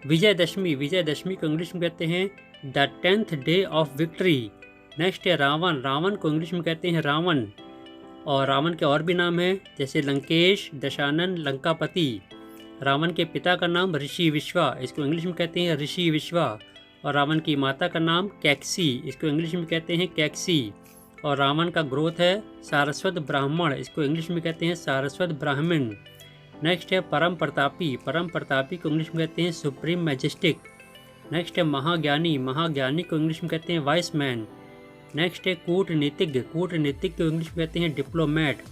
विजयदशमी, विजयदशमी को इंग्लिश में कहते हैं the 10th day of victory. Next है रावण, रावण को इंग्लिश में कहते हैं रावण। और रावण के और भी नाम हैं, जैसे लंकेश, दशानन, लंकापति। रावण के पिता का नाम ऋषि विश्वा, इसको इंग्लिश में कहते हैं ऋषि विश्वा। और रावण की माता का नाम कैक्सी, इसको इंग्लिश में कहते हैं कैक्सी। और रावण का ग्रोथ है सारस्वत ब्राह्मण, इसको इंग्लिश में कहते हैं सारस्वत ब्राह्मण। नेक्स्ट है परम प्रतापी, परम प्रतापी को इंग्लिश में कहते हैं सुप्रीम मैजेस्टिक। नेक्स्ट है महाज्ञानी, महाज्ञानी को इंग्लिश में कहते हैं वाइस मैन। नेक्स्ट है कूटनीतिज्ञ, कूटनीतिज्ञ को इंग्लिश में कहते हैं डिप्लोमेट।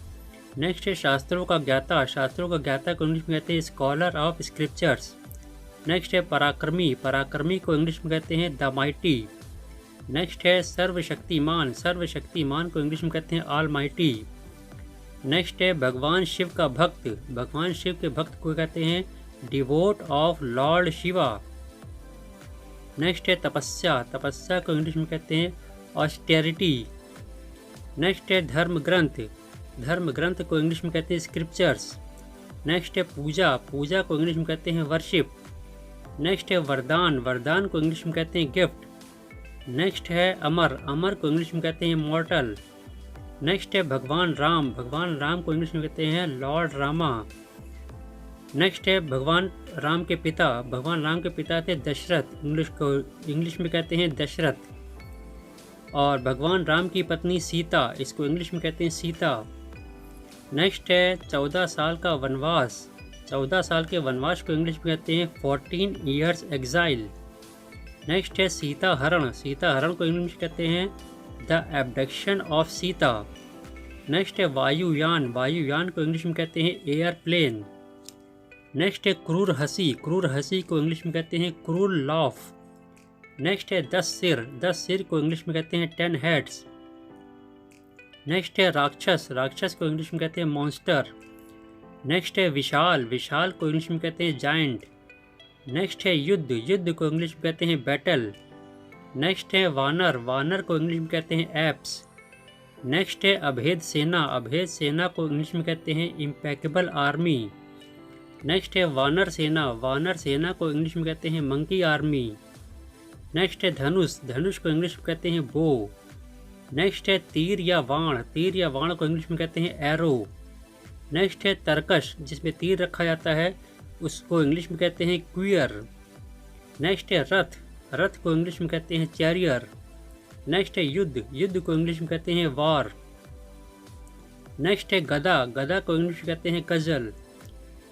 नेक्स्ट है शास्त्रों का ज्ञाता, शास्त्रों का ज्ञाता को इंग्लिश में कहते हैं स्कॉलर ऑफ स्क्रिप्चर्स। नेक्स्ट है पराक्रमी, पराक्रमी को इंग्लिश में कहते हैं द माइटी। नेक्स्ट है सर्वशक्तिमान, सर्वशक्तिमान को इंग्लिश में कहते हैं ऑल माइटी। नेक्स्ट है भगवान शिव का भक्त, भगवान शिव के भक्त को कहते हैं devote of Lord Shiva. Next है तपस्या, तपस्या को इंग्लिश में कहते हैं ऑस्टेरिटी। नेक्स्ट है धर्म ग्रंथ, धर्म ग्रंथ को इंग्लिश में कहते हैं स्क्रिप्चर्स। नेक्स्ट है पूजा, पूजा को इंग्लिश में कहते हैं वर्शिप। नेक्स्ट है वरदान, वरदान को इंग्लिश में कहते हैं गिफ्ट। नेक्स्ट है अमर, अमर को इंग्लिश में कहते हैं मॉर्टल। नेक्स्ट है भगवान राम, भगवान राम को इंग्लिश में कहते हैं लॉर्ड रामा। नेक्स्ट है भगवान राम के पिता, भगवान राम के पिता थे दशरथ, इंग्लिश में कहते हैं दशरथ। और भगवान राम की पत्नी सीता, इसको इंग्लिश में कहते हैं सीता। नेक्स्ट है 14 साल का वनवास, 14 साल के वनवास को इंग्लिश में कहते हैं 14 ईयर्स एग्जाइल। नेक्स्ट है सीता हरण, सीता हरण को इंग्लिश में कहते हैं the abduction of Sita. Next है वायुयान, वायुयान को इंग्लिश में कहते हैं एयरप्लेन। नेक्स्ट है क्रूर हंसी, क्रूर हंसी को इंग्लिश में कहते हैं क्रूर लॉफ। नेक्स्ट है 10 सिर, 10 सिर को इंग्लिश में कहते हैं 10 हेड्स। नेक्स्ट है राक्षस, राक्षस को इंग्लिश में कहते हैं मॉन्स्टर। नेक्स्ट है विशाल, विशाल को इंग्लिश में कहते हैं जायंट। नेक्स्ट है युद्ध, युद्ध को इंग्लिश में कहते हैं बैटल। नेक्स्ट है वानर, वानर को इंग्लिश में कहते हैं एप्स। नेक्स्ट है अभेद सेना, अभेद सेना को इंग्लिश में कहते हैं इम्पैकेबल आर्मी। नेक्स्ट है वानर सेना, वानर सेना को इंग्लिश में कहते हैं मंकी आर्मी। नेक्स्ट है धनुष, धनुष को इंग्लिश में कहते हैं बो। नेक्स्ट है तीर या वाण, तीर या वाण को इंग्लिश में कहते हैं एरो। नेक्स्ट है तरकश, जिसमें तीर रखा जाता है, उसको इंग्लिश में कहते हैं क्वियर। नेक्स्ट है रथ, रथ को इंग्लिश में कहते हैं चैरियर। नेक्स्ट है युद्ध, युद्ध को इंग्लिश में कहते हैं वॉर। नेक्स्ट है गदा, गदा को इंग्लिश में कहते हैं कजल।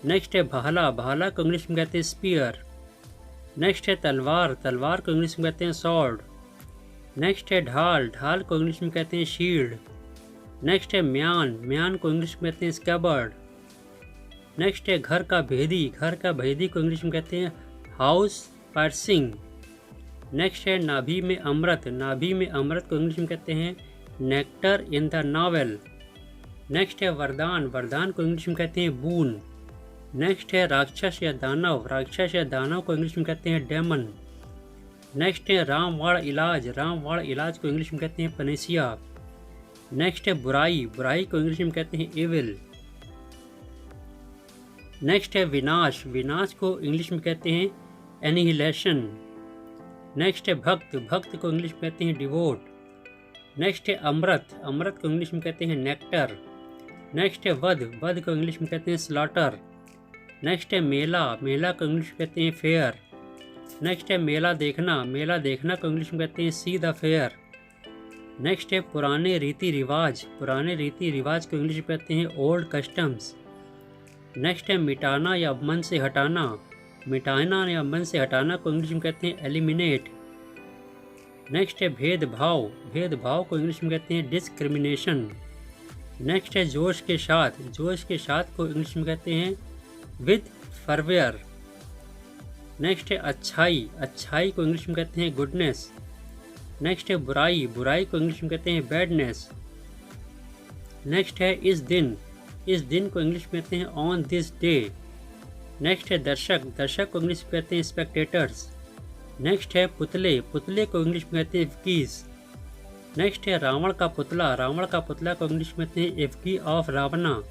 नेक्स्ट है भाला, भाला को इंग्लिश में कहते हैं स्पीयर। नेक्स्ट है तलवार, तलवार को इंग्लिश में कहते हैं सॉर्ड। नेक्स्ट है ढाल, ढाल को इंग्लिश में कहते हैं शील्ड। नेक्स्ट है म्यान, म्यान को इंग्लिश में कहते हैं स्कैबर्ड। नेक्स्ट है घर का भेदी, घर का भेदी को इंग्लिश में कहते हैं हाउस पर्सिंग। नेक्स्ट है नाभि में अमृत, नाभि में अमृत को इंग्लिश में कहते हैं nectar in the novel. Next है वरदान, वरदान को इंग्लिश में कहते हैं बून। नेक्स्ट है राक्षस या दानव, राक्षस या दानव को इंग्लिश में कहते हैं डेमन। नेक्स्ट है रामवाण इलाज, रामवाण इलाज को इंग्लिश में कहते हैं पनेसिया। नेक्स्ट है बुराई, बुराई को इंग्लिश में कहते हैं एविल। नेक्स्ट है विनाश, विनाश को इंग्लिश में कहते हैं एनिहिलेशन। नेक्स्ट है भक्त, भक्त को इंग्लिश में कहते हैं डिवोट। नेक्स्ट है अमृत, अमृत को इंग्लिश में कहते हैं नेक्टर। नेक्स्ट है वध, वध को इंग्लिश में कहते हैं स्लॉटर। नेक्स्ट है मेला, मेला को इंग्लिश में कहते हैं फेयर। नेक्स्ट है मेला देखना, मेला देखना को इंग्लिश में कहते हैं सी द फेयर। नेक्स्ट है पुराने रीति रिवाज, पुराने रीति रिवाज को इंग्लिश में कहते हैं ओल्ड कस्टम्स। नेक्स्ट है मिटाना या मन से हटाना, मिटाना या मन से हटाना को इंग्लिश में कहते हैं एलिमिनेट। नेक्स्ट है भेदभाव, भेदभाव को इंग्लिश में कहते हैं डिस्क्रिमिनेशन। नेक्स्ट है जोश के साथ, जोश के साथ को इंग्लिश में कहते हैं विद फर्वेयर। नेक्स्ट है अच्छाई, अच्छाई को इंग्लिश में कहते हैं गुडनेस। नेक्स्ट है बुराई, बुराई को इंग्लिश में कहते हैं बैडनेस। नेक्स्ट है इस दिन, इस दिन को इंग्लिश में कहते हैं ऑन दिस डे। नेक्स्ट है दर्शक, दर्शक को इंग्लिश में कहते हैं स्पेक्टेटर्स। नेक्स्ट है पुतले, पुतले को इंग्लिश में कहते हैं एफकीज। नेक्स्ट है रावण का पुतला, रावण का पुतला को इंग्लिश में कहते हैं एफकी ऑफ रावणा।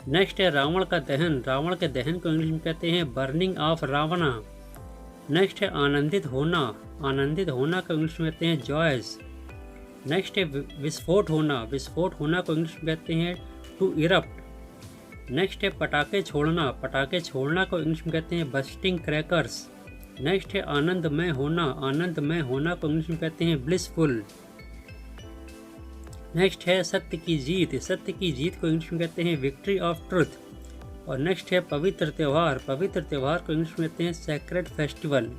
नेक्स्ट है रावण का दहन, रावण के दहन को इंग्लिश में कहते हैं बर्निंग ऑफ रावणा। नेक्स्ट है आनंदित होना, आनंदित होना को इंग्लिश में कहते हैं जॉयस। नेक्स्ट है विस्फोट होना, विस्फोट होना को इंग्लिश में कहते हैं टू इरप्ट। नेक्स्ट है पटाखे छोड़ना, पटाखे छोड़ना को इंग्लिश में कहते हैं बस्टिंग क्रैकर्स। नेक्स्ट है आनंदमय होना, आनंदमय होना को इंग्लिश में कहते हैं ब्लिसफुल। नेक्स्ट है सत्य की जीत, सत्य की जीत को इंग्लिश में कहते हैं विक्ट्री ऑफ ट्रुथ। और नेक्स्ट है पवित्र त्यौहार, पवित्र त्यौहार को इंग्लिश में कहते हैं सैक्रेड फेस्टिवल।